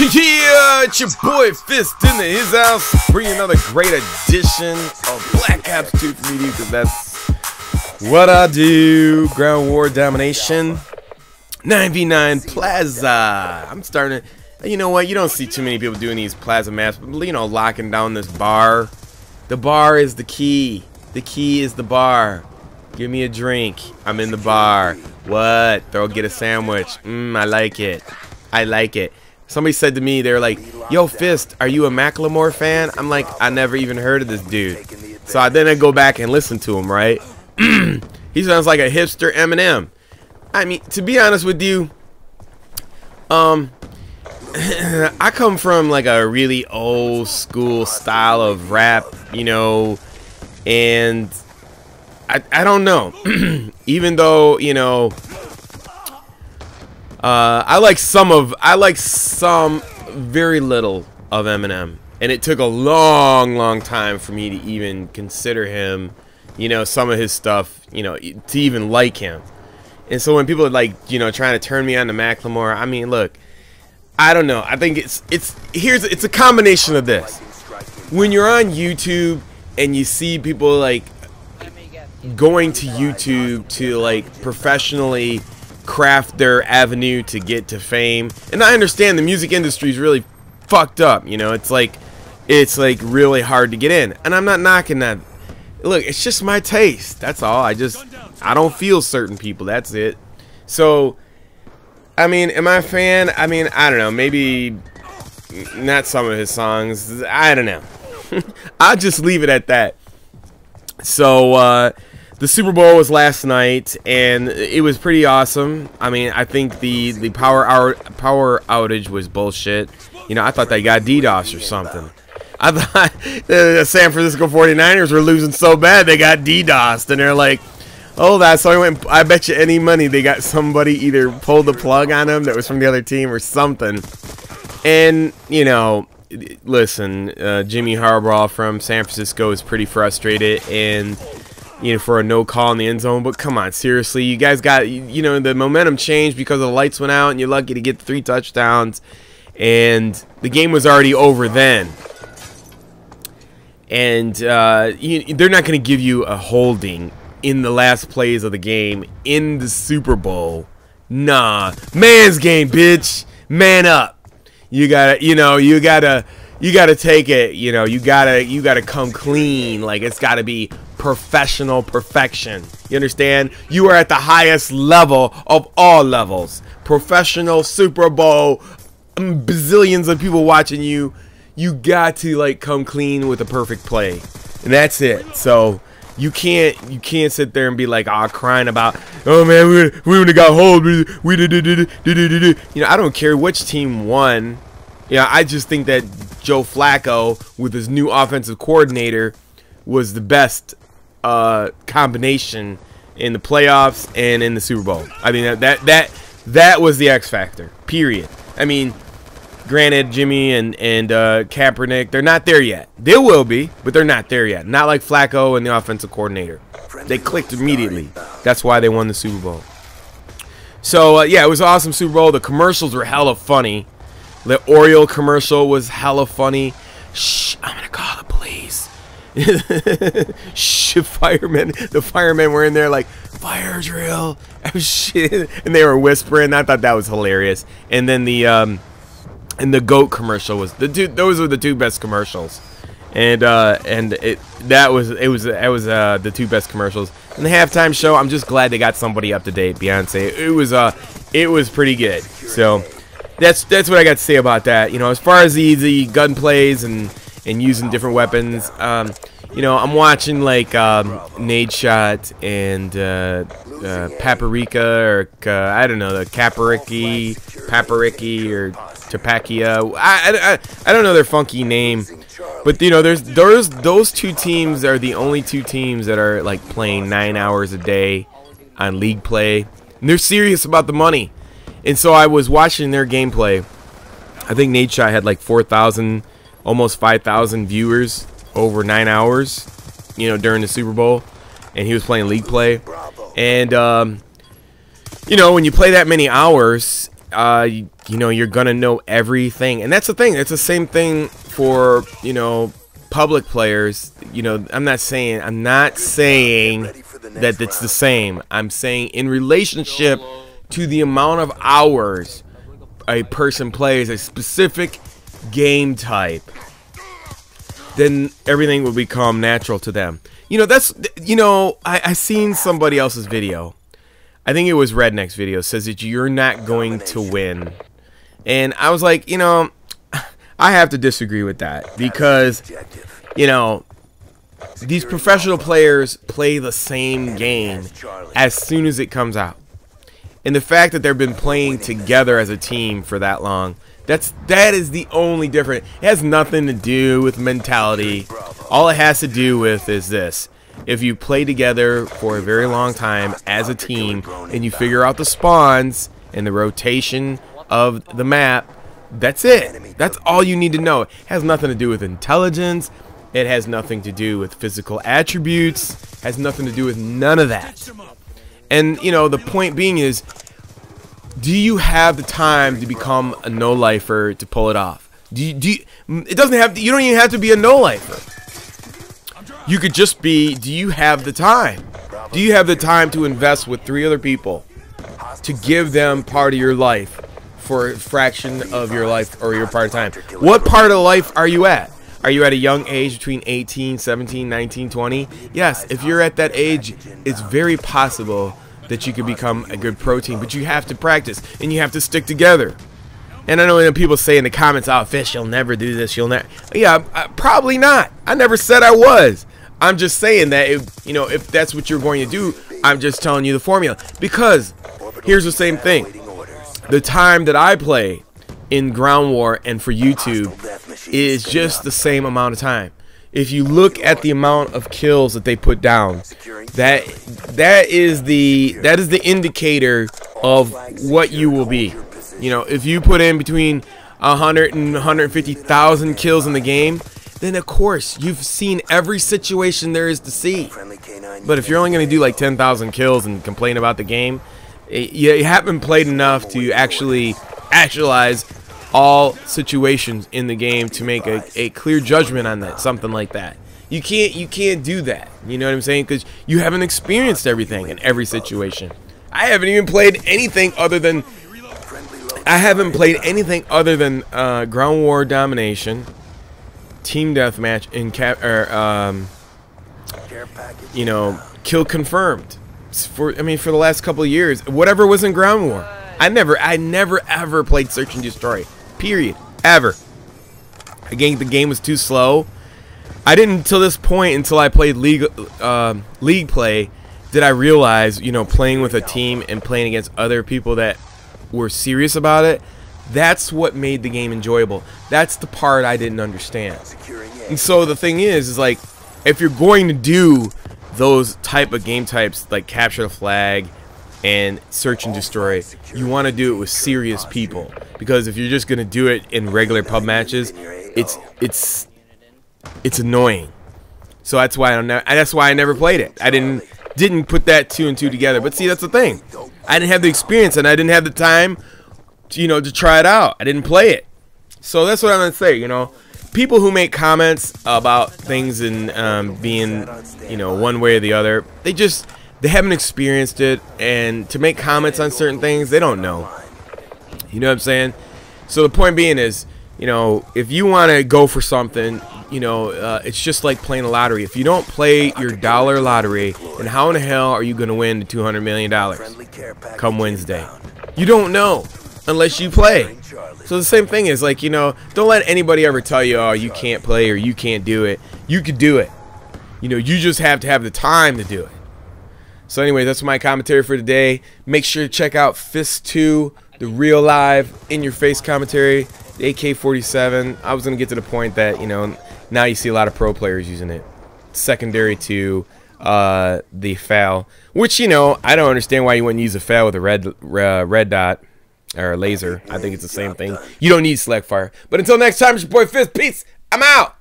Yeah, it's your boy Fist into his house, bringing another great edition of Black Ops 2 for me, because that's what I do. Ground War Domination, 9v9 Plaza. I'm starting to, you know what, you don't see too many people doing these Plaza maps, but, you know, locking down this bar. The bar is the key. The key is the bar. Give me a drink. I'm in the bar. What? Get a sandwich. I like it. I like it. Somebody said to me, they were like, yo, Fist, are you a Macklemore fan? I'm like, I never even heard of this dude. So then I go back and listen to him, right? He sounds like a hipster Eminem. I mean, to be honest with you, I come from like a really old school style of rap, you know, and I don't know. Even though, you know, I like some very little of Eminem, and it took a long time for me to even consider him, you know, some of his stuff, you know, to even like him. And so when people are like, you know, trying to turn me on to Macklemore, I mean, look, I don't know. I think it's a combination of this. When you're on YouTube and you see people like going to YouTube to like professionally craft their avenue to get to fame, and I understand the music industry is really fucked up, you know, it's like really hard to get in, and I'm not knocking that. Look, it's just my taste, that's all. I don't feel certain people, that's it. So I mean, am I a fan? I mean, I don't know, maybe not some of his songs, I don't know. I'll just leave it at that. So the Super Bowl was last night, and it was pretty awesome. I mean, I think the power outage was bullshit. You know, I thought they got DDoS or something. I thought the San Francisco 49ers were losing so bad they got DDoSed, and they're like, oh, that's so I bet you any money they got somebody either pulled the plug on them that was from the other team or something. And, you know, listen, Jimmy Harbaugh from San Francisco is pretty frustrated, and you know, for a no call in the end zone. But come on, seriously, you guys got, you know, the momentum changed because the lights went out, and you're lucky to get 3 touchdowns, and the game was already over then. And they're not going to give you a holding in the last plays of the game in the Super Bowl. Nah, man's game, bitch. Man up. You gotta, you know, you gotta take it. You know, you gotta come clean. Like, it's gotta be professional perfection. You understand? You are at the highest level of all levels. Professional Super Bowl, bazillions of people watching you. You got to like come clean with a perfect play, and that's it. So you can't sit there and be like, oh, crying about, oh man, we would have got hold. We did. You know, I don't care which team won. Yeah, I just think that Joe Flacco with his new offensive coordinator was the best combination in the playoffs and in the Super Bowl. I mean, that was the X factor. Period. I mean, granted, Jimmy and Kaepernick, they're not there yet. They will be, but they're not there yet. Not like Flacco and the offensive coordinator. They clicked immediately. That's why they won the Super Bowl. So yeah, it was an awesome Super Bowl. The commercials were hella funny. The Oreo commercial was hella funny. Shh, I'm gonna call the police. Shh, firemen. The firemen were in there like, fire drill. Shit. And they were whispering. I thought that was hilarious. And then the goat commercial was those were the 2 best commercials. And that was the 2 best commercials. And the halftime show, I'm just glad they got somebody up to date, Beyonce. It was pretty good. So that's what I got to say about that. You know, as far as the gun plays and using different weapons, you know, I'm watching like Nade Shot and Paprika, or I don't know, the Papriki or Tapakia. I don't know their funky name, but you know, those 2 teams are the only 2 teams that are like playing 9 hours a day on league play, and they're serious about the money. And so I was watching their gameplay. I think Nade Shot had like 4,000, almost 5,000 viewers over 9 hours, you know, during the Super Bowl, and he was playing league play. And you know, when you play that many hours, you know, you're gonna know everything. And that's the thing. It's the same thing for, you know, public players. You know, I'm not saying that it's the same. I'm saying in relationship to the amount of hours a person plays a specific game type, then everything will become natural to them. You know, that's, you know, I seen somebody else's video. I think it was Redneck's video, says that you're not going to win. And I was like, you know, I have to disagree with that, because, you know, these professional players play the same game as soon as it comes out. And the fact that they've been playing together as a team for that long, that is the only difference. It has nothing to do with mentality. All it has to do with is this: if you play together for a very long time as a team and you figure out the spawns and the rotation of the map, that's it. That's all you need to know. It has nothing to do with intelligence. It has nothing to do with physical attributes. It has nothing to do with none of that. And, you know, the point being is, do you have the time to become a no-lifer to pull it off? It doesn't have to, you don't even have to be a no-lifer. You could just be, do you have the time? Do you have the time to invest with 3 other people to give them part of your life for a fraction of your life or your part of time? What part of life are you at? Are you at a young age between 18, 17, 19, 20? Yes, if you're at that age, it's very possible that you could become a good pro team, but you have to practice and you have to stick together. And I know when people say in the comments, "Oh, Fish, you'll never do this, you'll never." Yeah, probably not. I never said I was. I'm just saying that if, you know, if that's what you're going to do, I'm just telling you the formula. Because here's the same thing: the time that I play in Ground War and for YouTube is just the same amount of time. If you look at the amount of kills that they put down, that is the indicator of what you will be. You know, if you put in between 100 and 150,000 kills in the game, then of course you've seen every situation there is to see. But if you're only going to do like 10,000 kills and complain about the game, you haven't played enough to actually actualize all situations in the game to make a clear judgment on that, something like that. You can't do that. You know what I'm saying? Because you haven't experienced everything in every situation. I haven't even played anything other than Ground War Domination, Team Deathmatch, and you know, Kill Confirmed. For the last couple of years, whatever was in Ground War. I never ever played Search and Destroy. Period. Ever. Again, the game was too slow. I didn't until this point, until I played League play, did I realize, you know, playing with a team and playing against other people that were serious about it, that's what made the game enjoyable. That's the part I didn't understand. And so the thing is like, if you're going to do those type of game types like Capture the Flag and Search and Destroy, you want to do it with serious people, because if you're just going to do it in regular pub matches, it's annoying. So that's why I never played it. I didn't put that 2 and 2 together. But see, that's the thing. I didn't have the experience and I didn't have the time to, you know, to try it out. I didn't play it. So that's what I'm going to say, you know. People who make comments about things and being, you know, one way or the other, they haven't experienced it, and to make comments on certain things, they don't know. You know what I'm saying? So the point being is, you know, if you want to go for something, you know, it's just like playing a lottery. If you don't play your dollar lottery, then how in the hell are you going to win the $200 million come Wednesday? You don't know unless you play. So the same thing is like, you know, don't let anybody ever tell you, oh, you can't play or you can't do it. You could do it. You know, you just have to have the time to do it. So anyway, that's my commentary for today. Make sure to check out Fist 2, the real live, in-your-face commentary, the AK-47. I was going to get to the point that, you know, now you see a lot of pro players using it. Secondary to the FAL, which, you know, I don't understand why you wouldn't use a FAL with a red dot or a laser. I think it's the same thing. You don't need select fire. But until next time, it's your boy Fist. Peace. I'm out.